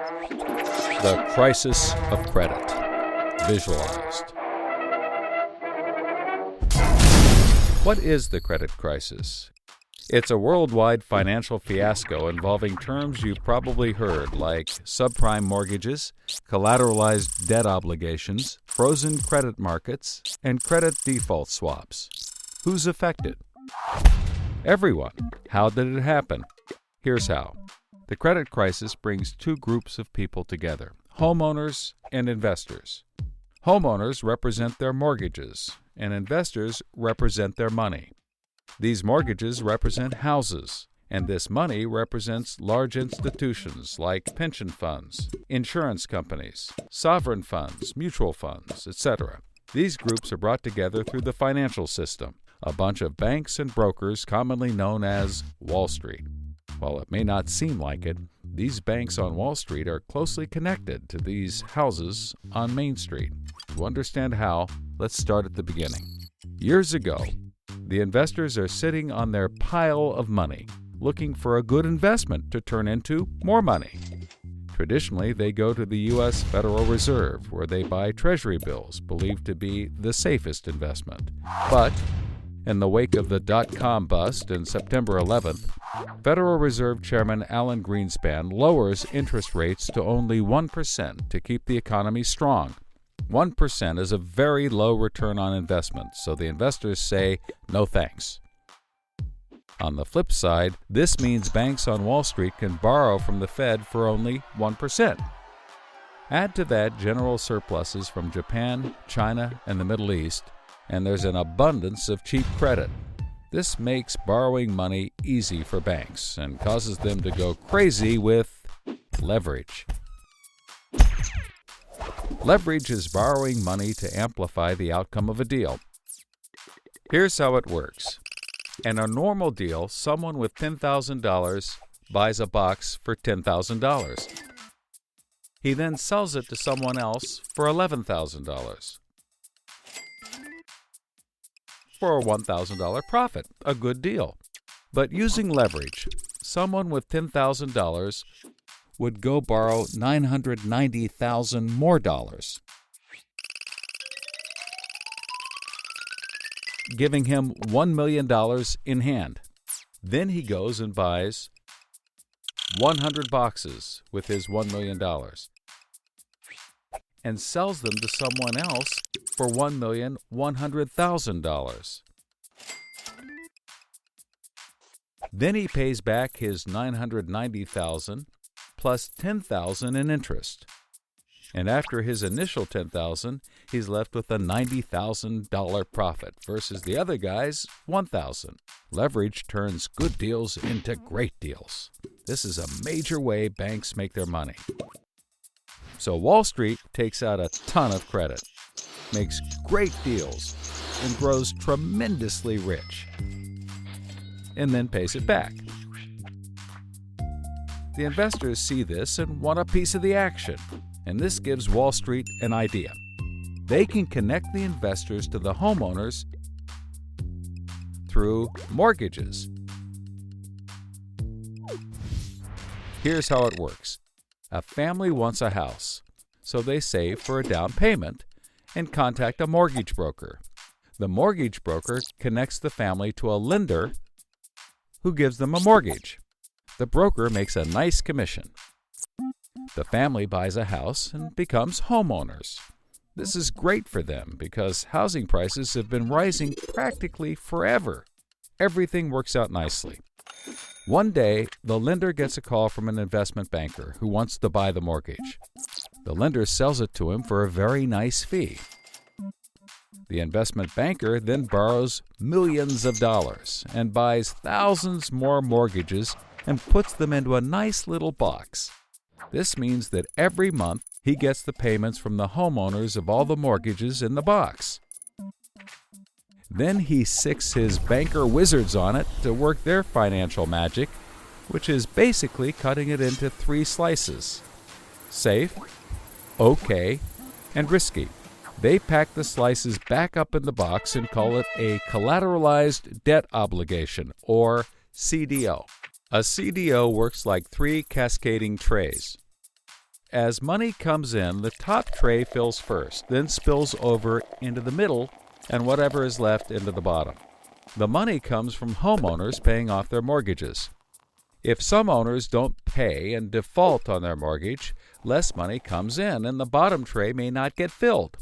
The crisis of credit, visualized. What is the credit crisis? It's a worldwide financial fiasco involving terms you've probably heard like subprime mortgages, collateralized debt obligations, frozen credit markets, and credit default swaps. Who's affected? Everyone. How did it happen? Here's how. The credit crisis brings two groups of people together, homeowners and investors. Homeowners represent their mortgages, and investors represent their money. These mortgages represent houses, and this money represents large institutions like pension funds, insurance companies, sovereign funds, mutual funds, etc. These groups are brought together through the financial system, a bunch of banks and brokers commonly known as Wall Street. While it may not seem like it, these banks on Wall Street are closely connected to these houses on Main Street. To understand how, let's start at the beginning. Years ago, the investors are sitting on their pile of money, looking for a good investment to turn into more money. Traditionally, they go to the U.S. Federal Reserve, where they buy treasury bills, believed to be the safest investment. But in the wake of the dot-com bust in September 11th, Federal Reserve Chairman Alan Greenspan lowers interest rates to only 1% to keep the economy strong. 1% is a very low return on investment, so the investors say, no thanks. On the flip side, this means banks on Wall Street can borrow from the Fed for only 1%. Add to that general surpluses from Japan, China, and the Middle East, and there's an abundance of cheap credit. This makes borrowing money easy for banks and causes them to go crazy with leverage. Leverage is borrowing money to amplify the outcome of a deal. Here's how it works. In a normal deal, someone with $10,000 buys a box for $10,000. He then sells it to someone else for $11,000. For a $1,000 profit, a good deal. But using leverage, someone with $10,000 would go borrow $990,000 more dollars, giving him $1 million in hand. Then he goes and buys 100 boxes with his $1 million and sells them to someone else for $1,100,000. Then he pays back his $990,000 plus $10,000 in interest. And after his initial $10,000, he's left with a $90,000 profit versus the other guy's $1,000. Leverage turns good deals into great deals. This is a major way banks make their money. So Wall Street takes out a ton of credit, makes great deals, and grows tremendously rich, and then pays it back. The investors see this and want a piece of the action, and this gives Wall Street an idea. They can connect the investors to the homeowners through mortgages. Here's how it works. A family wants a house, so they save for a down payment and contact a mortgage broker. The mortgage broker connects the family to a lender who gives them a mortgage. The broker makes a nice commission. The family buys a house and becomes homeowners. This is great for them because housing prices have been rising practically forever. Everything works out nicely. One day, the lender gets a call from an investment banker who wants to buy the mortgage. The lender sells it to him for a very nice fee. The investment banker then borrows millions of dollars and buys thousands more mortgages and puts them into a nice little box. This means that every month he gets the payments from the homeowners of all the mortgages in the box. Then he sicks his banker wizards on it to work their financial magic, which is basically cutting it into 3 slices: safe, okay, and risky. They pack the slices back up in the box and call it a collateralized debt obligation, or CDO. A CDO works like 3 cascading trays. As money comes in, the top tray fills first, then spills over into the middle, and whatever is left into the bottom. The money comes from homeowners paying off their mortgages. If some owners don't pay and default on their mortgage, less money comes in and the bottom tray may not get filled.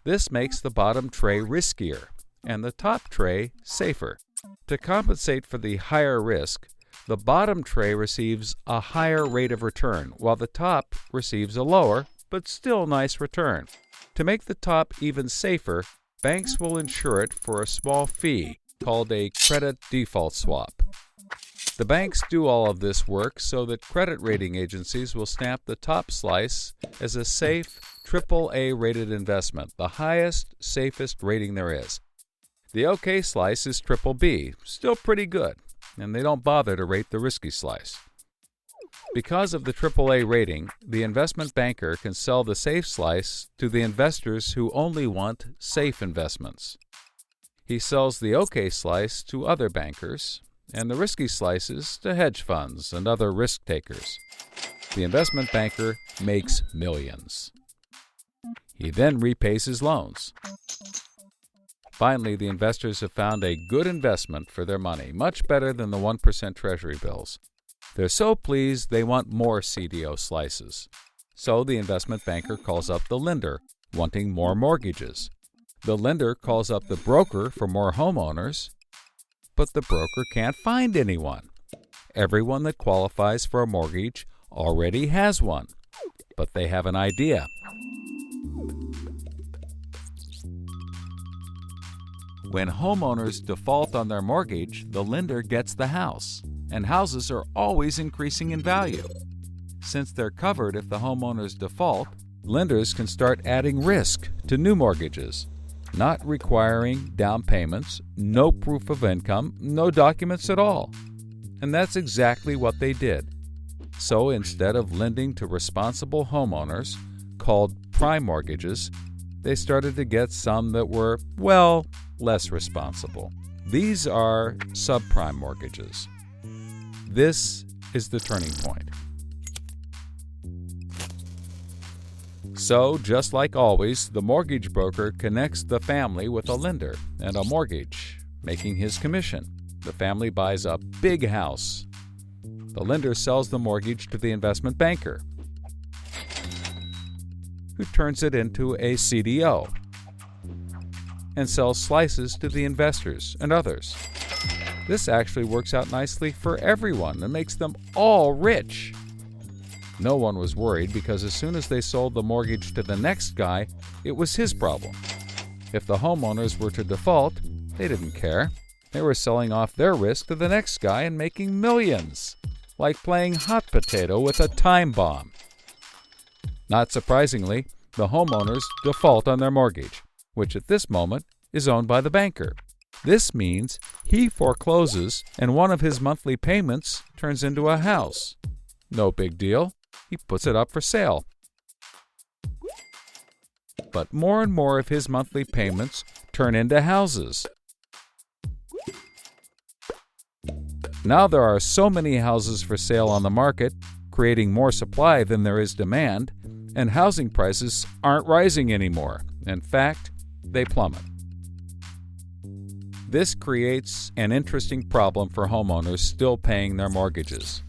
This makes the bottom tray riskier and the top tray safer. To compensate for the higher risk, the bottom tray receives a higher rate of return, while the top receives a lower, but still nice return. To make the top even safer, banks will insure it for a small fee called a credit default swap. The banks do all of this work so that credit rating agencies will stamp the top slice as a safe, AAA rated investment, the highest, safest rating there is. The OK slice is BBB, still pretty good, and they don't bother to rate the risky slice. Because of the AAA rating, the investment banker can sell the safe slice to the investors who only want safe investments. He sells the OK slice to other bankers, and the risky slices to hedge funds and other risk takers. The investment banker makes millions. He then repays his loans. Finally, the investors have found a good investment for their money, much better than the 1% Treasury bills. They're so pleased they want more CDO slices. So the investment banker calls up the lender, wanting more mortgages. The lender calls up the broker for more homeowners, but the broker can't find anyone. Everyone that qualifies for a mortgage already has one, but they have an idea. When homeowners default on their mortgage, the lender gets the house, and houses are always increasing in value. Since they're covered if the homeowners default, lenders can start adding risk to new mortgages, not requiring down payments, no proof of income, no documents at all. And that's exactly what they did. So instead of lending to responsible homeowners, called prime mortgages, they started to get some that were, well, less responsible. These are subprime mortgages. This is the turning point. So, just like always, the mortgage broker connects the family with a lender and a mortgage, making his commission. The family buys a big house. The lender sells the mortgage to the investment banker, who turns it into a CDO and sells slices to the investors and others. This actually works out nicely for everyone and makes them all rich. No one was worried because as soon as they sold the mortgage to the next guy, it was his problem. If the homeowners were to default, they didn't care. They were selling off their risk to the next guy and making millions, like playing hot potato with a time bomb. Not surprisingly, the homeowners default on their mortgage, which at this moment is owned by the banker. This means he forecloses and one of his monthly payments turns into a house. No big deal. He puts it up for sale. But more and more of his monthly payments turn into houses. Now there are so many houses for sale on the market, creating more supply than there is demand, and housing prices aren't rising anymore. In fact, they plummet. This creates an interesting problem for homeowners still paying their mortgages.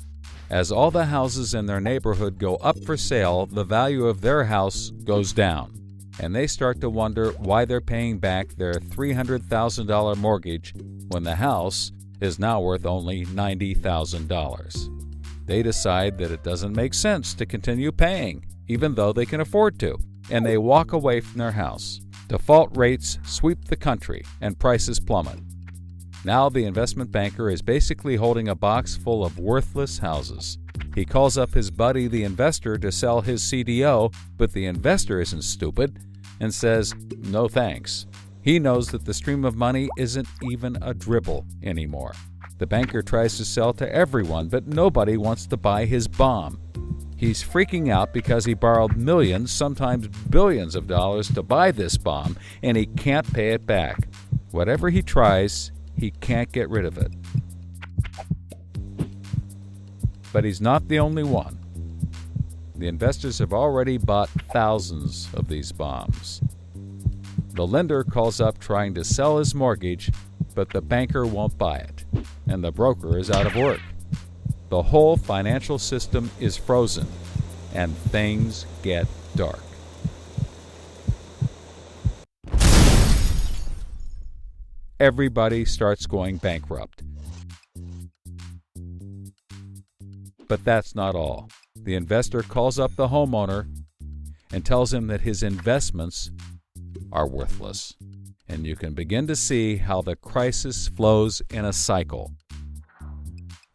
As all the houses in their neighborhood go up for sale, the value of their house goes down, and they start to wonder why they're paying back their $300,000 mortgage when the house is now worth only $90,000. They decide that it doesn't make sense to continue paying, even though they can afford to, and they walk away from their house. Default rates sweep the country, and prices plummet. Now the investment banker is basically holding a box full of worthless houses. He calls up his buddy, the investor, to sell his CDO, but the investor isn't stupid and says, no thanks. He knows that the stream of money isn't even a dribble anymore. The banker tries to sell to everyone, but nobody wants to buy his bomb. He's freaking out because he borrowed millions, sometimes billions of dollars to buy this bomb, and he can't pay it back. Whatever he tries, he can't get rid of it. But he's not the only one. The investors have already bought thousands of these bombs. The lender calls up trying to sell his mortgage, but the banker won't buy it, and the broker is out of work. The whole financial system is frozen, and things get dark. Everybody starts going bankrupt. But that's not all. The investor calls up the homeowner and tells him that his investments are worthless. And you can begin to see how the crisis flows in a cycle.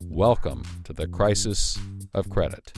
Welcome to the crisis of credit.